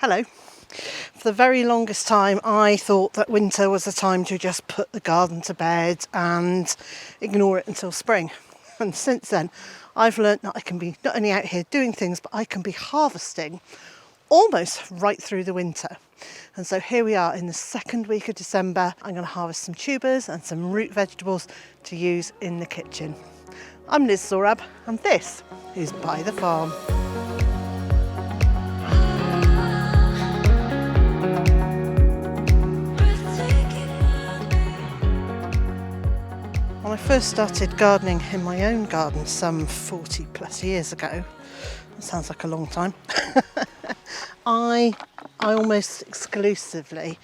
Hello. For the very longest time I thought that winter was a time to just put the garden to bed and ignore it until spring. And since then I've learnt that I can be not only out here doing things, but I can be harvesting almost right through the winter. And so here we are in the second week of December. I'm going to harvest some tubers and some root vegetables to use in the kitchen. I'm Liz Sorab and this is By the Farm. When I first started gardening in my own garden some 40 plus years ago, that sounds like a long time, I almost exclusively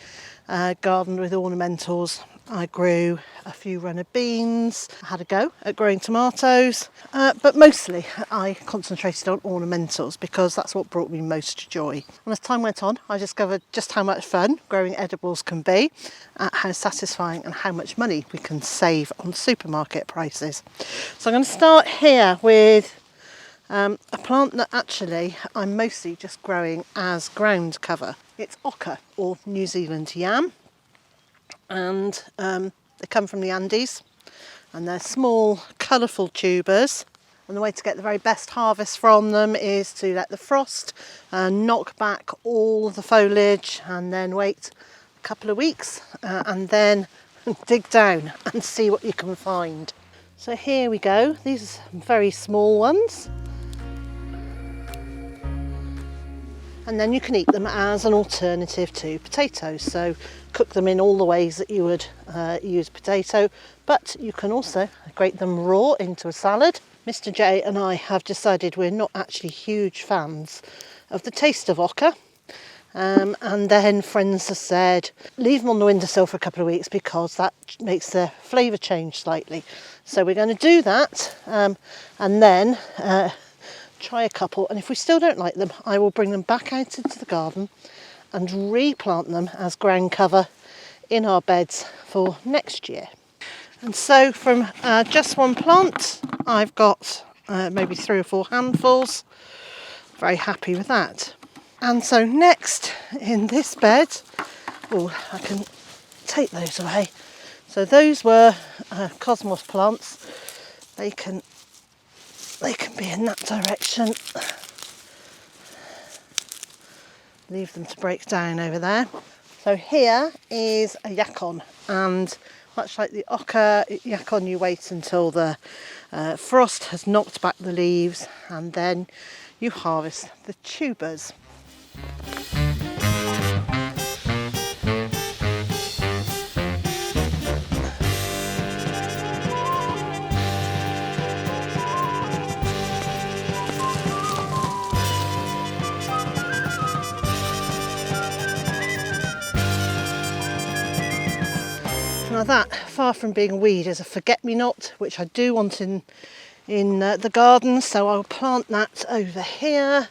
gardened with ornamentals. I grew a few runner beans, I had a go at growing tomatoes, but mostly I concentrated on ornamentals because that's what brought me most joy. And as time went on, I discovered just how much fun growing edibles can be, how satisfying and how much money we can save on supermarket prices. So I'm going to start here with a plant that actually I'm mostly just growing as ground cover. It's oca, or New Zealand yam, and they come from the Andes, and they're small colourful tubers, and the way to get the very best harvest from them is to let the frost knock back all of the foliage and then wait a couple of weeks and then dig down and see what you can find. So here we go, these are some very small ones. And then you can eat them as an alternative to potatoes. So cook them in all the ways that you would use potato, but you can also grate them raw into a salad. Mr. J and I have decided we're not actually huge fans of the taste of oca. And then friends have said, leave them on the windowsill for a couple of weeks because that makes the flavour change slightly. So we're going to do that and then try a couple, and if we still don't like them, I will bring them back out into the garden and replant them as ground cover in our beds for next year. And so from just one plant, I've got maybe 3 or 4 handfuls. Very happy with that. And so next in this bed, I can take those away. So those were cosmos plants. They can be in that direction. Leave them to break down over there. So here is a yacon, and much like the oca yacon, you wait until the frost has knocked back the leaves and then you harvest the tubers. Now that, far from being a weed, is a forget-me-not, which I do want in the garden, so I'll plant that over here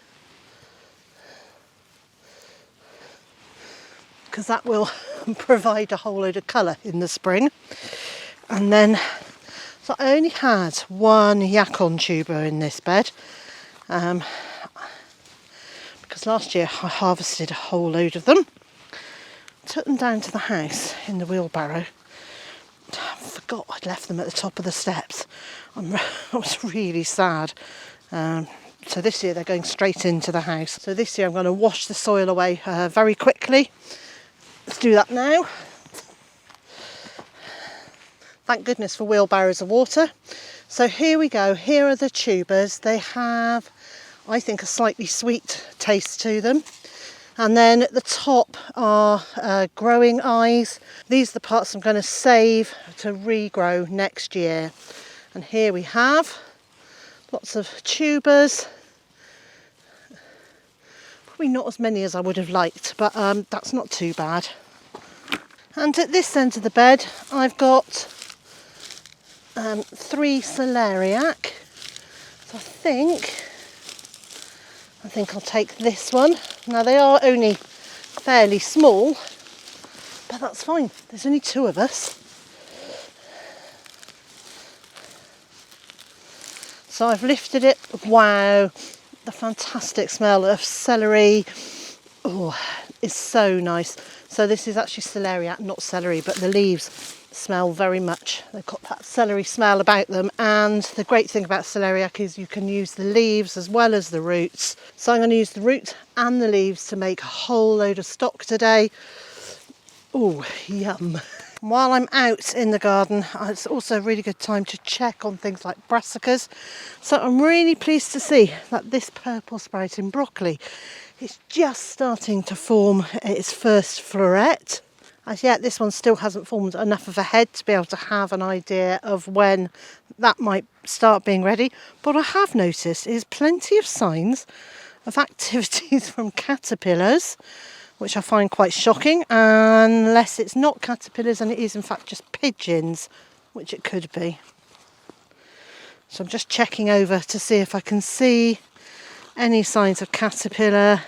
because that will provide a whole load of colour in the spring. And then, so I only had 1 yacon tuber in this bed because last year I harvested a whole load of them, took them down to the house in the wheelbarrow. I forgot I'd left them at the top of the steps. I was really sad. So this year they're going straight into the house. So this year I'm going to wash the soil away very quickly. Let's do that now. Thank goodness for wheelbarrows of water. So here we go. Here are the tubers. They have, I think, a slightly sweet taste to them. And then at the top are growing eyes. These are the parts I'm going to save to regrow next year. And here we have lots of tubers. Probably not as many as I would have liked, but that's not too bad. And at this end of the bed, I've got 3 celeriac. So I think I'll take this one. Now they are only fairly small, but that's fine. There's only 2 of us. So I've lifted it. Wow, the fantastic smell of celery, Oh, it's so nice. So this is actually celeriac, not celery, but the leaves smell very much. They've got that celery smell about them. And the great thing about celeriac is you can use the leaves as well as the roots. So I'm going to use the root and the leaves to make a whole load of stock today. Oh, yum. While I'm out in the garden, it's also a really good time to check on things like brassicas. So I'm really pleased to see that this purple sprouting broccoli is just starting to form its first floret. As yet, this one still hasn't formed enough of a head to be able to have an idea of when that might start being ready. But what I have noticed is plenty of signs of activities from caterpillars, which I find quite shocking, unless it's not caterpillars and it is in fact just pigeons, which it could be. So I'm just checking over to see if I can see any signs of caterpillar,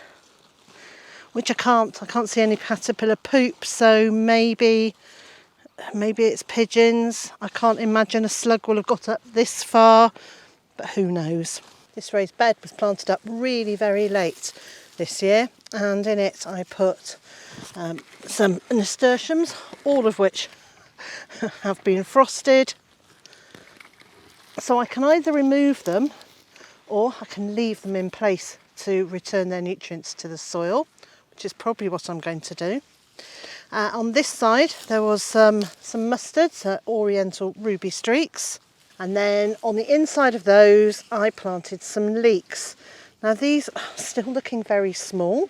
which I can't see any caterpillar poop, so maybe it's pigeons. I can't imagine a slug will have got up this far, but who knows. This raised bed was planted up really very late this year, and in it I put some nasturtiums, all of which have been frosted. So I can either remove them or I can leave them in place to return their nutrients to the soil, which is probably what I'm going to do. On this side there was some mustards, Oriental Ruby Streaks, and then on the inside of those I planted some leeks. Now these are still looking very small,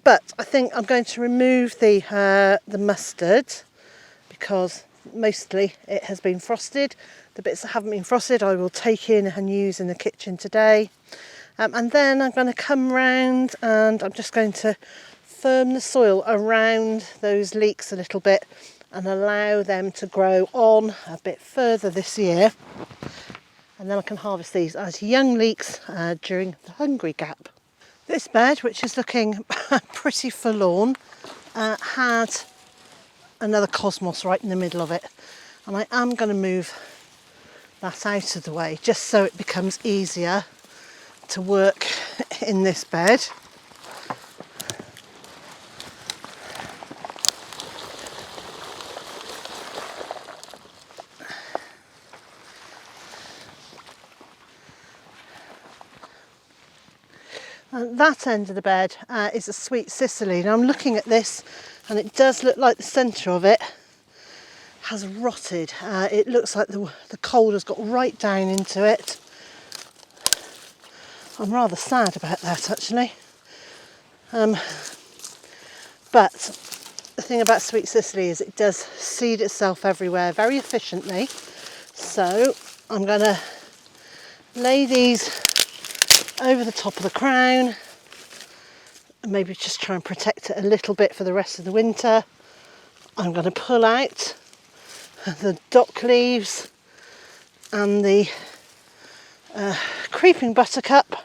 but I think I'm going to remove the mustard because mostly it has been frosted. The bits that haven't been frosted I will take in and use in the kitchen today. And then I'm going to come round and I'm just going to firm the soil around those leeks a little bit and allow them to grow on a bit further this year. And then I can harvest these as young leeks during the hungry gap. This bed, which is looking pretty forlorn, had another cosmos right in the middle of it. And I am going to move that out of the way just so it becomes easier to work in this bed. And that end of the bed is a sweet Cicely. Now I'm looking at this and it does look like the centre of it has rotted. It looks like the cold has got right down into it. I'm rather sad about that actually. But the thing about sweet Cicely is it does seed itself everywhere very efficiently. So I'm going to lay these over the top of the crown and maybe just try and protect it a little bit for the rest of the winter. I'm going to pull out the dock leaves and the creeping buttercup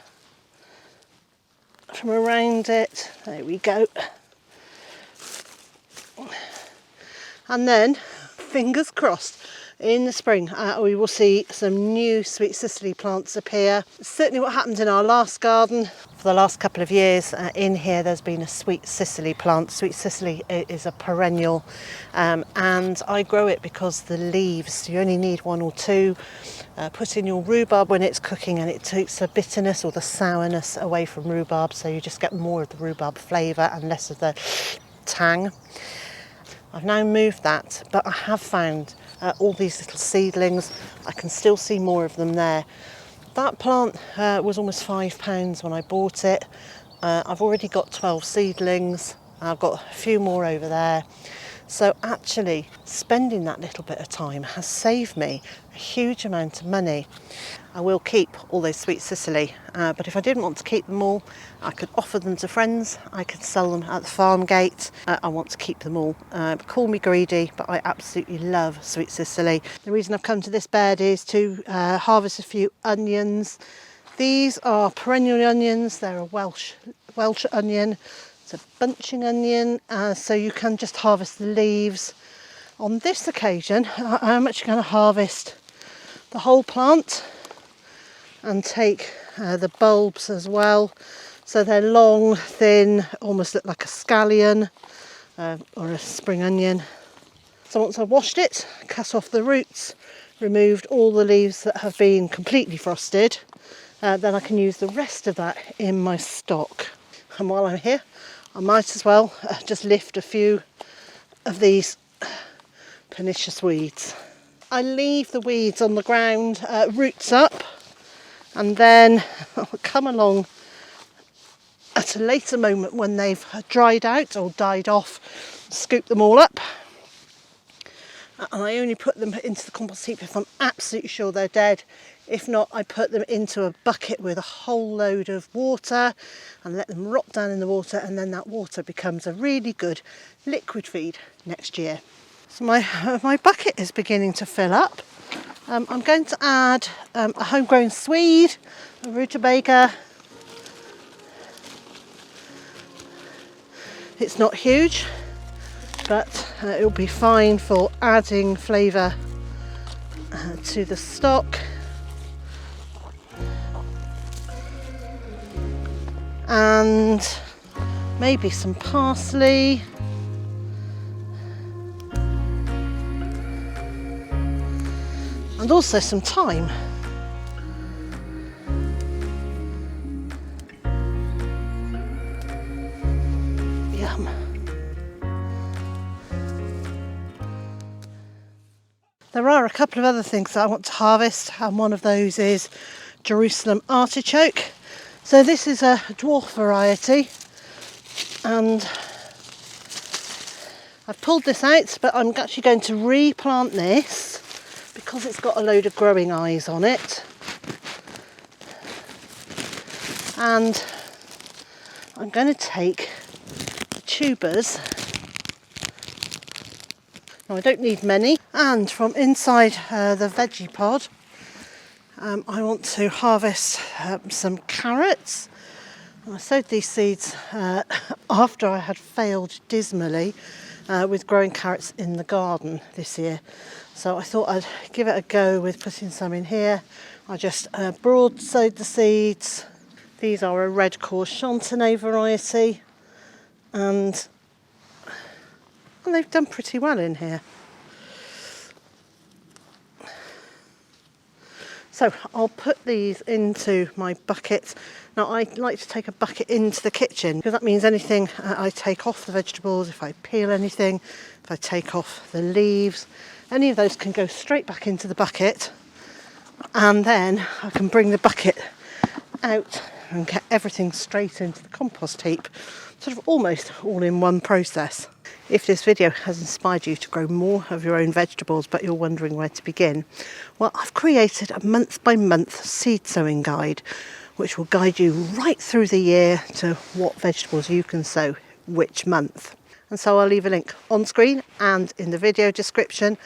from around it. There we go. And then, fingers crossed, in the spring we will see some new sweet Cicely plants appear. Certainly what happened in our last garden. For the last couple of years in here there's been a sweet Cicely plant. Sweet Cicely is a perennial and I grow it because the leaves, you only need one or two. Put in your rhubarb when it's cooking and it takes the bitterness or the sourness away from rhubarb, so you just get more of the rhubarb flavour and less of the tang. I've now moved that, but I have found all these little seedlings. I can still see more of them there. That plant was almost £5 when I bought it. I've already got 12 seedlings. I've got a few more over there. So actually spending that little bit of time has saved me a huge amount of money. I will keep all those sweet Cicely, but if I didn't want to keep them all, I could offer them to friends, I could sell them at the farm gate. I want to keep them all. Call me greedy, but I absolutely love sweet Cicely. The reason I've come to this bed is to harvest a few onions. These are perennial onions, they're a Welsh onion. It's a bunching onion, so you can just harvest the leaves. On this occasion, I'm actually going to harvest the whole plant and take the bulbs as well, So they're long, thin, almost look like a scallion or a spring onion. So once I've washed it, cut off the roots, removed all the leaves that have been completely frosted, then I can use the rest of that in my stock. And while I'm here, I might as well just lift a few of these pernicious weeds. I leave the weeds on the ground, roots up, and then I'll come along at a later moment when they've dried out or died off, scoop them all up. And I only put them into the compost heap if I'm absolutely sure they're dead. If not, I put them into a bucket with a whole load of water and let them rot down in the water, and then that water becomes a really good liquid feed next year. So my bucket is beginning to fill up. I'm going to add a homegrown swede, a rutabaga. It's not huge, but it'll be fine for adding flavour to the stock. And maybe some parsley. And also some thyme. Yum. There are a couple of other things that I want to harvest, and one of those is Jerusalem artichoke. So this is a dwarf variety, and I've pulled this out, but I'm actually going to replant this because it's got a load of growing eyes on it. And I'm going to take the tubers. Now I don't need many, and from inside the veggie pod I want to harvest some carrots. I sowed these seeds after I had failed dismally with growing carrots in the garden this year. So I thought I'd give it a go with putting some in here. I just broad sowed the seeds. These are a red core Chantenay variety, and they've done pretty well in here. So I'll put these into my bucket. Now I like to take a bucket into the kitchen because that means anything I take off the vegetables, if I peel anything, if I take off the leaves, any of those can go straight back into the bucket, and then I can bring the bucket out and get everything straight into the compost heap, sort of almost all in one process. If this video has inspired you to grow more of your own vegetables but you're wondering where to begin, well, I've created a month-by-month seed sowing guide which will guide you right through the year to what vegetables you can sow which month. And so I'll leave a link on screen and in the video description,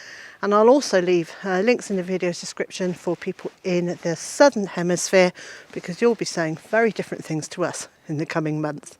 and I'll also leave links in the video description for people in the southern hemisphere, because you'll be sowing very different things to us in the coming month.